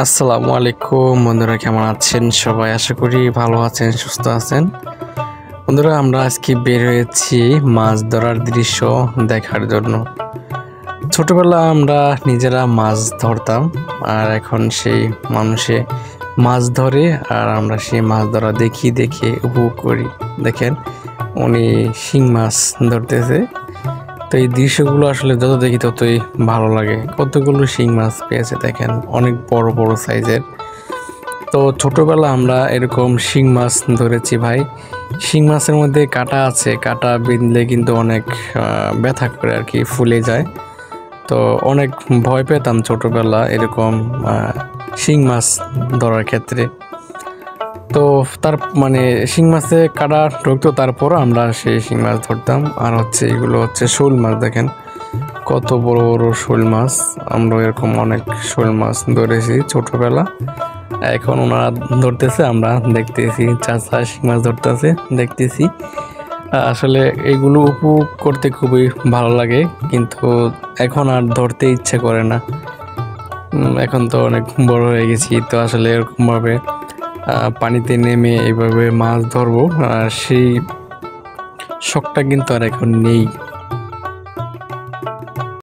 আসসালামু আলাইকুম বন্ধুরা, কেমন আছেন সবাই? আশা করি ভালো আছেন, সুস্থ আছেন। বন্ধুরা, আমরা আজকে বের হয়েছি মাছ ধরার দৃশ্য দেখার জন্য। ছোটবেলা আমরা নিজেরা মাছ ধরতাম, আর এখন সেই মানুষে মাছ ধরে আর আমরা সেই মাছ ধরা দেখে দেখে উপভোগ করি। দেখেন, উনি শিং মাছ ধরতেছে। তো এই দৃশ্যগুলো আসলে যত দেখি ততই ভালো লাগে। কতগুলো শিং মাছ পেয়েছে দেখেন, অনেক বড় বড় সাইজের। তো ছোটবেলা আমরা এরকম শিং মাছ ধরেছি ভাই। শিং মাছের মধ্যে কাঁটা আছে, কাঁটা বিঁধলে কিন্তু অনেক ব্যথা করে আর কি, ফুলে যায়। তো অনেক ভয় পেতাম ছোটবেলা এরকম শিং মাছ ধরার ক্ষেত্রে। তো তার মানে শিং মাছে কাঁটা ঢুকতো, তারপর আমরা সেই শিং মাছ ধরতাম। আর হচ্ছে এগুলো হচ্ছে শোল মাছ, দেখেন কত বড় বড় শোল মাছ। আমরা এরকম অনেক শোল মাছ ধরেছি ছোটবেলা। এখন ওনারা ধরতেছে, আমরা দেখতেছি। চাচা শিং মাছ ধরতেছে, দেখতেছি। আসলে এগুলো উপভোগ করতে খুবই ভালো লাগে, কিন্তু এখন আর ধরতে ইচ্ছে করে না। এখন তো অনেক বড় হয়ে গেছি, তো আসলে এরকমভাবে পানিতে নেমে এইভাবে মাছ ধরবো সেই শখটা কিন্তু আর এখন নেই।